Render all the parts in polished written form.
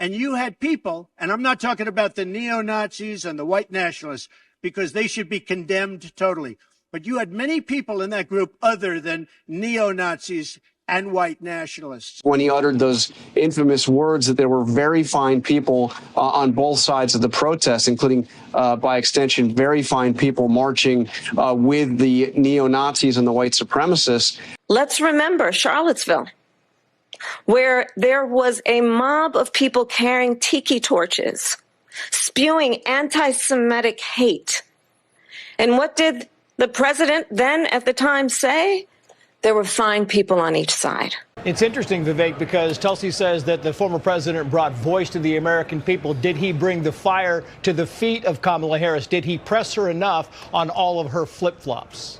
And you had people, and I'm not talking about the neo-Nazis and the white nationalists, because they should be condemned totally. But you had many people in that group other than neo-Nazis and white nationalists. When he uttered those infamous words that there were very fine people on both sides of the protest, including, by extension, very fine people marching with the neo-Nazis and the white supremacists. Let's remember Charlottesville, where there was a mob of people carrying tiki torches, spewing anti-Semitic hate. And what did the president then at the time say? There were fine people on each side. It's interesting, Vivek, because Tulsi says that the former president brought voice to the American people. Did he bring the fire to the feet of Kamala Harris? Did he press her enough on all of her flip-flops?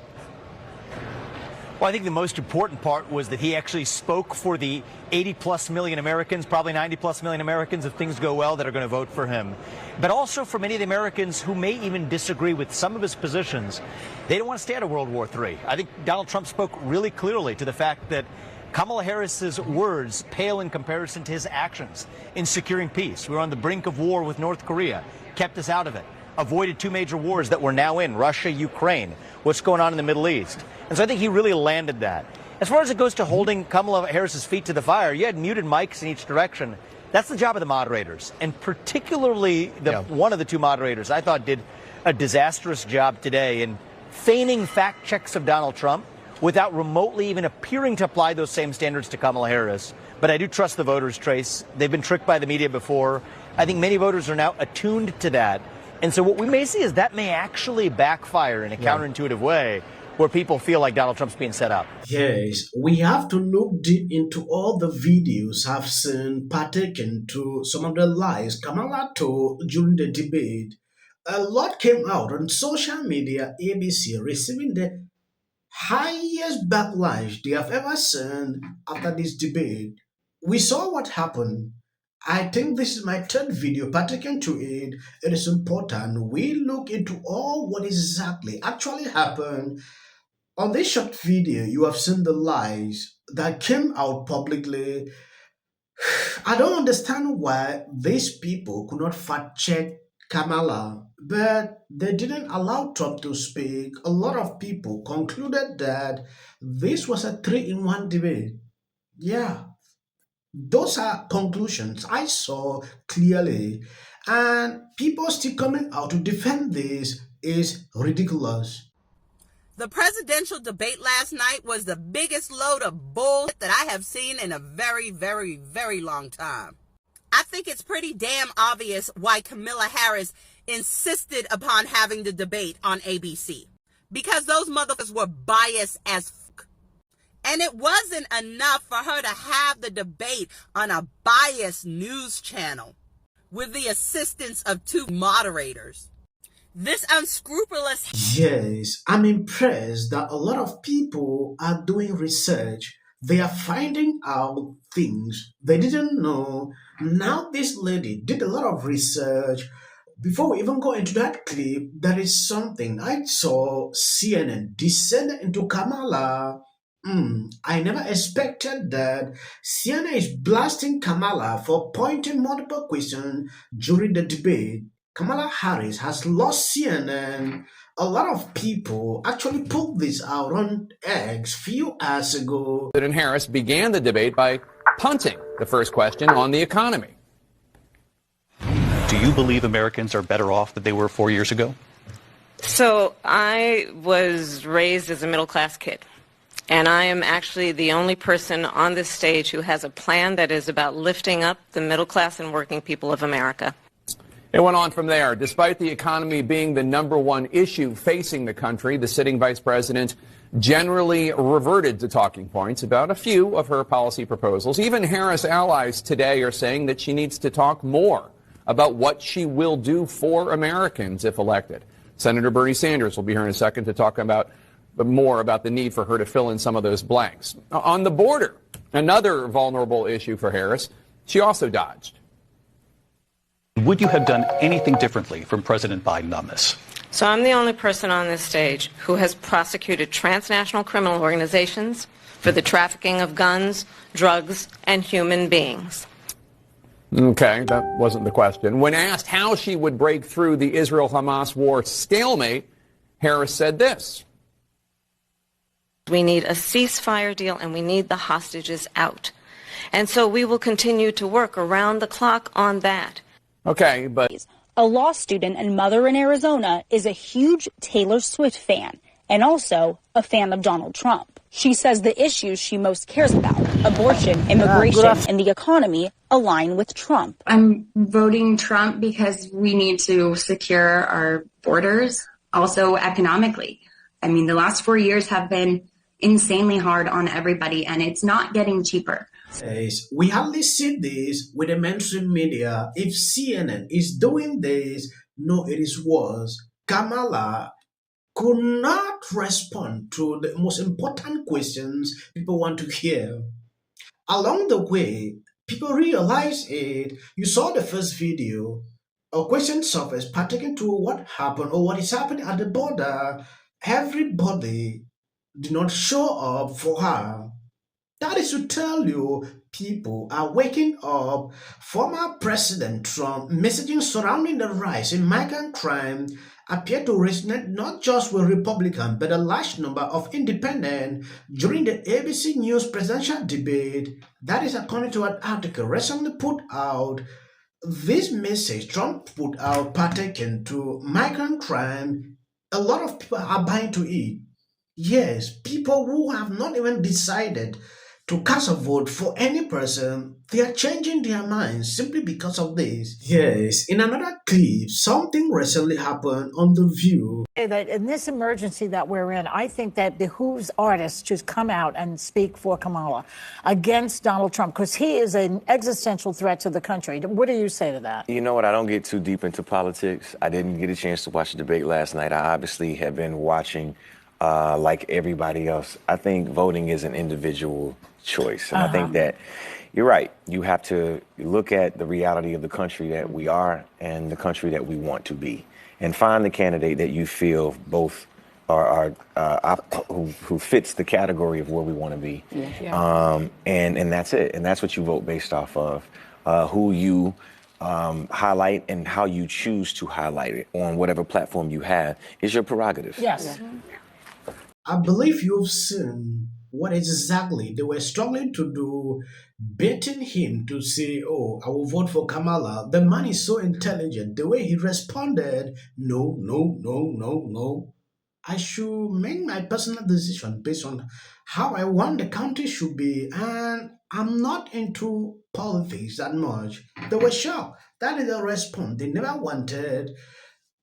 Well, I think the most important part was that he actually spoke for the 80-plus million Americans, probably 90-plus million Americans, if things go well, that are going to vote for him. But also for many of the Americans who may even disagree with some of his positions. They don't want to stay out of World War III. I think Donald Trump spoke really clearly to the fact that Kamala Harris's words pale in comparison to his actions in securing peace. We were on the brink of war with North Korea, kept us out of it, avoided two major wars that we're now in, Russia, Ukraine, what's going on in the Middle East. And so I think he really landed that. As far as it goes to holding Kamala Harris's feet to the fire, you had muted mics in each direction. That's the job of the moderators. And particularly one of the two moderators, I thought, did a disastrous job today in feigning fact checks of Donald Trump without remotely even appearing to apply those same standards to Kamala Harris. But I do trust the voters, Trace. They've been tricked by the media before. I think many voters are now attuned to that. And so what we may see is that may actually backfire in a counterintuitive way, where people feel like Donald Trump's being set up. Yes, we have to look deep into all the videos I've seen partaken to some of the lies Kamala told during the debate. A lot came out on social media, ABC receiving the highest backlash they have ever seen after this debate. We saw what happened. I think this is my third video partaking to it. It is important we look into all what exactly actually happened. On this short video, you have seen the lies that came out publicly. I don't understand why these people could not fact check Kamala, but they didn't allow Trump to speak. A lot of people concluded that this was a 3-in-1 debate. Yeah, those are conclusions I saw clearly, and people still coming out to defend this is ridiculous. The presidential debate last night was the biggest load of bull that I have seen in a very, very, very long time. I think it's pretty damn obvious why Kamala Harris insisted upon having the debate on ABC. Because those motherfuckers were biased as fuck. And it wasn't enough for her to have the debate on a biased news channel with the assistance of two moderators. This unscrupulous... Yes, I'm impressed that a lot of people are doing research. They are finding out things they didn't know. Now this lady did a lot of research. Before we even go into that clip, there is something. I saw CNN descend into Kamala. I never expected that. CNN is blasting Kamala for pointing multiple questions during the debate. Kamala Harris has lost CNN. A lot of people actually pulled this out on X few hours ago. President Harris began the debate by punting the first question on the economy. Do you believe Americans are better off than they were 4 years ago? So I was raised as a middle-class kid, and I am actually the only person on this stage who has a plan that is about lifting up the middle class and working people of America. It went on from there. Despite the economy being the #1 issue facing the country, the sitting vice president generally reverted to talking points about a few of her policy proposals. Even Harris allies today are saying that she needs to talk more about what she will do for Americans if elected. Senator Bernie Sanders will be here in a second to talk about more about the need for her to fill in some of those blanks. On the border, another vulnerable issue for Harris, she also dodged. Would you have done anything differently from President Biden on this? So I'm the only person on this stage who has prosecuted transnational criminal organizations for the trafficking of guns, drugs, and human beings. Okay, that wasn't the question. When asked how she would break through the Israel-Hamas war stalemate, Harris said this. We need a ceasefire deal and we need the hostages out. And so we will continue to work around the clock on that. Okay, but a law student and mother in Arizona is a huge Taylor Swift fan and also a fan of Donald Trump. She says the issues she most cares about, abortion, immigration, and the economy, align with Trump. I'm voting Trump because we need to secure our borders, also economically. I mean, the last 4 years have been insanely hard on everybody, and it's not getting cheaper. Yes, we hardly see this with the mainstream media. If CNN is doing this, no, it is worse. Kamala could not respond to the most important questions people want to hear. Along the way, people realize it. You saw the first video. A question surfaced pertaining to what happened or what is happening at the border. Everybody did not show up for her. That is to tell you, people are waking up. Former President Trump messaging surrounding the rise in migrant crime appeared to resonate not just with Republicans, but a large number of independents during the ABC News presidential debate. That is according to an article recently put out. This message Trump put out pertaining to migrant crime, a lot of people are buying to it. Yes, people who have not even decided to cast a vote for any person, they are changing their minds simply because of this. Yes, in another clip, something recently happened on The View. That in this emergency that we're in, I think that behooves artists to come out and speak for Kamala against Donald Trump, because he is an existential threat to the country. What do you say to that? You know what? I don't get too deep into politics. I didn't get a chance to watch the debate last night. I obviously have been watching like everybody else. I think voting is an individual choice. And I think that you're right. You have to look at the reality of the country that we are and the country that we want to be, and find the candidate that you feel both are who fits the category of where we want to be. And that's it. And that's what you vote based off of. Who you highlight and how you choose to highlight it on whatever platform you have is your prerogative. Yes. I believe you've seen what exactly they were struggling to do, baiting him to say, oh, I will vote for Kamala. The man is so intelligent. The way he responded, no, no, no, no, no. I should make my personal decision based on how I want the country should be. And I'm not into politics that much. They were shocked. That is the response they never wanted.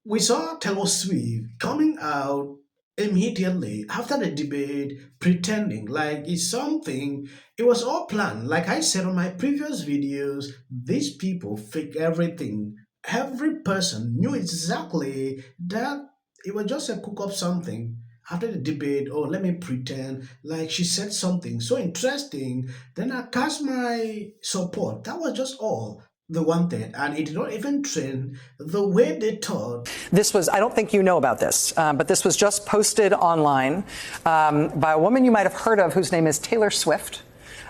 We saw Taylor Swift coming out immediately after the debate, pretending like it's something. It was all planned. Like I said on my previous videos, these people fake everything. Every person knew exactly that it was just a cook-up something. After the debate, oh, let me pretend like she said something so interesting. Then I cast my support. That was just all they wanted, and it did not even trend the way they thought. This was, I don't think you know about this, but this was just posted online by a woman you might have heard of whose name is Taylor Swift.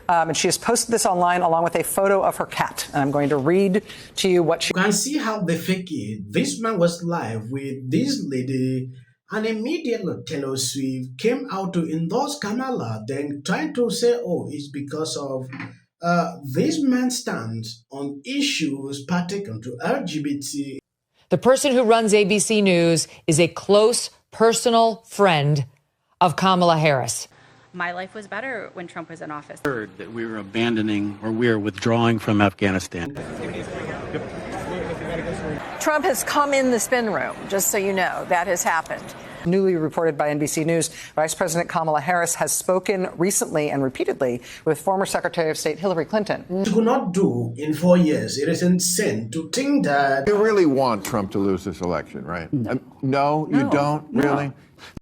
And she has posted this online along with a photo of her cat. And I'm going to read to you what she... You can see how they fake it. This man was live with this lady, and immediately Taylor Swift came out to endorse Kamala, then trying to say, oh, it's because of this man's stance on issues pertaining to LGBT. The person who runs ABC News is a close personal friend of Kamala Harris. My life was better when Trump was in office. Heard that we were abandoning or we are withdrawing from Afghanistan. Trump has come in the spin room, just so you know. That has happened. Newly reported by NBC News, Vice President Kamala Harris has spoken recently and repeatedly with former Secretary of State Hillary Clinton. You could not do in 4 years. It is insane to think that... You really want Trump to lose this election, right? No, you don't? Really?